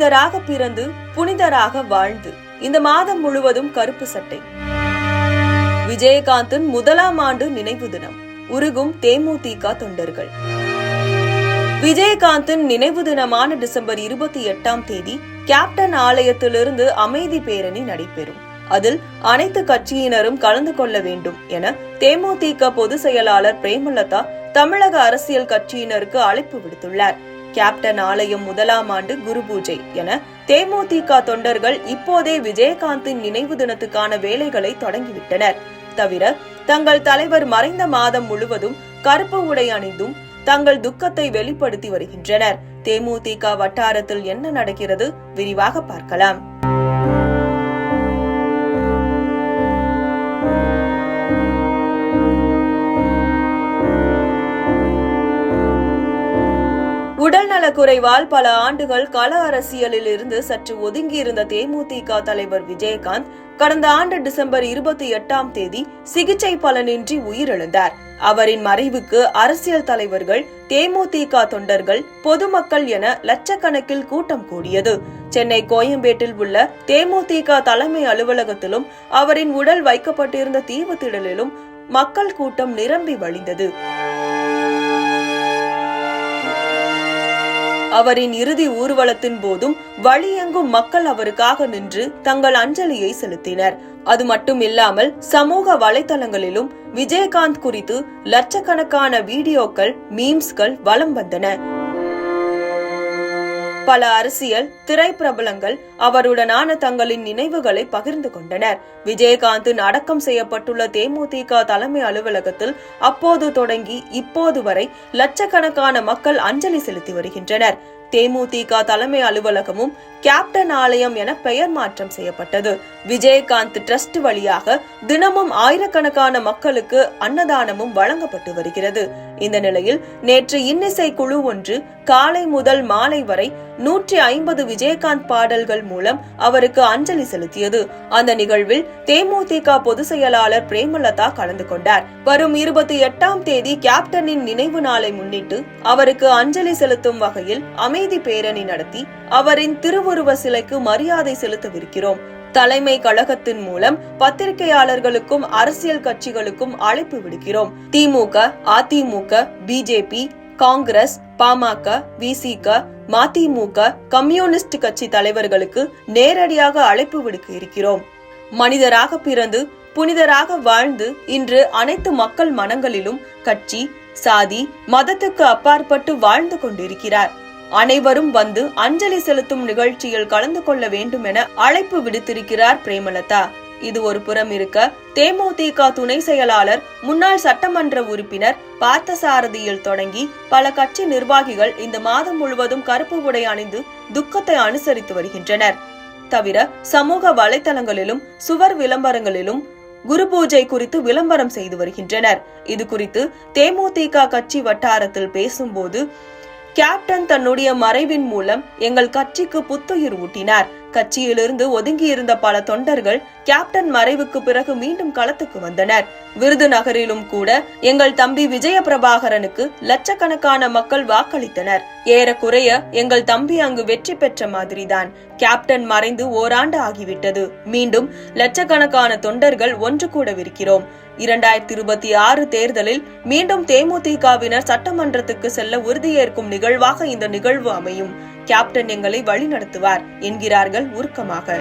மனிதராக பிறந்து புனிதராக வாழ்ந்து இந்த மாதம் முழுவதும் கருப்பு சட்டை. விஜயகாந்தின் முதலாம் ஆண்டு நினைவு தினம். உருகும் தேமுதிக தொண்டர்கள். விஜயகாந்தின் நினைவு தினமான டிசம்பர் 28ஆம் தேதி கேப்டன் ஆலயத்திலிருந்து அமைதி பேரணி நடைபெறும். அதில் அனைத்து கட்சியினரும் கலந்து கொள்ள வேண்டும் என தேமுதிக பொதுச் செயலாளர் பிரேமலதா தமிழக அரசியல் கட்சியினருக்கு அழைப்பு விடுத்துள்ளார். கேப்டன் ஆலயம் முதலாம் ஆண்டு குரு பூஜை என தேமுதிக தொண்டர்கள் இப்போதே விஜயகாந்தின் நினைவு தினத்துக்கான வேலைகளை தொடங்கிவிட்டனர். தவிர தங்கள் தலைவர் மறைந்த மாதம் முழுவதும் கருப்பு உடை அணிந்தும் தங்கள் துக்கத்தை வெளிப்படுத்தி வருகின்றனர். தேமுதிக வட்டாரத்தில் என்ன நடக்கிறது விரிவாக பார்க்கலாம். உடல்நலக்குறைவால் பல ஆண்டுகள் கள அரசியலில் இருந்து சற்று ஒதுங்கியிருந்த தேமுதிக தலைவர் விஜயகாந்த் கடந்த ஆண்டு டிசம்பர் 28ஆம் தேதி சிகிச்சை பலனின்றி உயிரிழந்தார். அவரின் மறைவுக்கு அரசியல் தலைவர்கள், தேமுதிக தொண்டர்கள், பொதுமக்கள் என லட்சக்கணக்கில் கூட்டம் கூடியது. சென்னை கோயம்பேட்டில் உள்ள தேமுதிக தலைமை அலுவலகத்திலும் அவரின் உடல் வைக்கப்பட்டிருந்த தீவுத்திடலிலும் மக்கள் கூட்டம் நிரம்பி வழிந்தது. அவரின் இறுதி ஊர்வலத்தின் போதும் வழியெங்கும் மக்கள் அவருக்காக நின்று தங்கள் அஞ்சலியை செலுத்தினர். அது மட்டும் இல்லாமல் சமூக வலைதளங்களிலும் விஜயகாந்த் குறித்து லட்சக்கணக்கான வீடியோக்கள், மீம்ஸ்கள் வலம் வந்தன. பல அரசியல் திரைப்பிரபலங்கள் அவருடனான தங்களின் நினைவுகளை பகிர்ந்து கொண்டனர். விஜயகாந்தின் அடக்கம் செய்யப்பட்டுள்ள தேமுதிக தலைமை அலுவலகத்தில் அப்போது தொடங்கி இப்போது வரை லட்சக்கணக்கான மக்கள் அஞ்சலி செலுத்தி வருகின்றனர். தேமுதிக தலைமை அலுவலகமும் கேப்டன் ஆலயம் என பெயர் மாற்றம் செய்யப்பட்டது. விஜயகாந்த் டிரஸ்ட் வழியாக தினமும் ஆயிரக்கணக்கான மக்களுக்கு அன்னதானமும் வழங்கப்பட்டு வருகிறது. இந்த நிலையில் நேற்று இன்னிசை குழு ஒன்று காலை முதல் மாலை வரை 150 விஜயகாந்த் பாடல்கள் மூலம் அவருக்கு அஞ்சலி செலுத்தியது. அந்த நிகழ்வில் தேமுதிக பொதுச் செயலாளர் பிரேமலதா கலந்து கொண்டார். வரும் 28ஆம் தேதி கேப்டனின் நினைவு நாளை முன்னிட்டு அவருக்கு அஞ்சலி செலுத்தும் வகையில் அமைதி பேரணி நடத்தி அவரின் திருவுருவ சிலைக்கு மரியாதை செலுத்தவிருக்கிறோம். தலைமை கழகத்தின் மூலம் பத்திரிகையாளர்களுக்கும் அரசியல் கட்சிகளுக்கும் அழைப்பு விடுக்கிறோம். திமுக, அதிமுக, பிஜேபி, காங்கிரஸ், பாமக, விசிக, மதிமுக, கம்யூனிஸ்ட் கட்சி தலைவர்களுக்கு நேரடியாக அழைப்பு விடுக்க இருக்கிறோம். மனிதராக பிறந்து புனிதராக வாழ்ந்து இன்று அனைத்து மக்கள் மனங்களிலும் கட்சி, சாதி, மதத்துக்கு அப்பாற்பட்டு வாழ்ந்து கொண்டிருக்கிறார். அனைவரும் வந்து அஞ்சலி செலுத்தும் நிகழ்ச்சியில் கலந்து கொள்ள வேண்டும் என அழைப்பு விடுத்திருக்கிறார் பிரேமலதா. இது ஒரு புறம் இருக்க, தேமுதிக துணை செயலாளர், முன்னாள் சட்டமன்ற உறுப்பினர் பார்த்தசாரதியில் தொடங்கி பல கட்சி நிர்வாகிகள் இந்த மாதம் முழுவதும் கருப்பு உடை அணிந்து துக்கத்தை அனுசரித்து வருகின்றனர். தவிர சமூக வலைதளங்களிலும் சுவர் விளம்பரங்களிலும் குரு பூஜை குறித்து விளம்பரம் செய்து வருகின்றனர். இது குறித்து தேமுதிக கட்சி வட்டாரத்தில் பேசும்போது, கேப்டன் தன்னுடைய மறைவின் மூலம் எங்கள் கட்சிக்கு புத்துயிர் ஊட்டினார். கட்சியிலிருந்து ஒதுங்கியிருந்த பல தொண்டர்கள் கேப்டன் மறைவுக்கு பிறகு மீண்டும் களத்துக்கு வந்தனர். விருதுநகரிலும் கூட எங்கள் தம்பி விஜய பிரபாகரனுக்கு லட்சக்கணக்கான மக்கள் வாக்களித்தனர். ஏறக்குறைய எங்கள் தம்பி அங்கு வெற்றி பெற்ற மாதிரிதான். கேப்டன் மறைந்து ஓராண்டு ஆகிவிட்டது. மீண்டும் லட்சக்கணக்கான தொண்டர்கள் ஒன்று கூடவிருக்கிறோம். 2026 தேர்தலில் மீண்டும் தேமுதிகவினர் சட்டமன்றத்துக்கு செல்ல உறுதியேற்கும் நிகழ்வாக இந்த நிகழ்வு அமையும். கேப்டன் எங்களை வழிநடத்துவார் என்கிறார்கள் உருக்கமாக.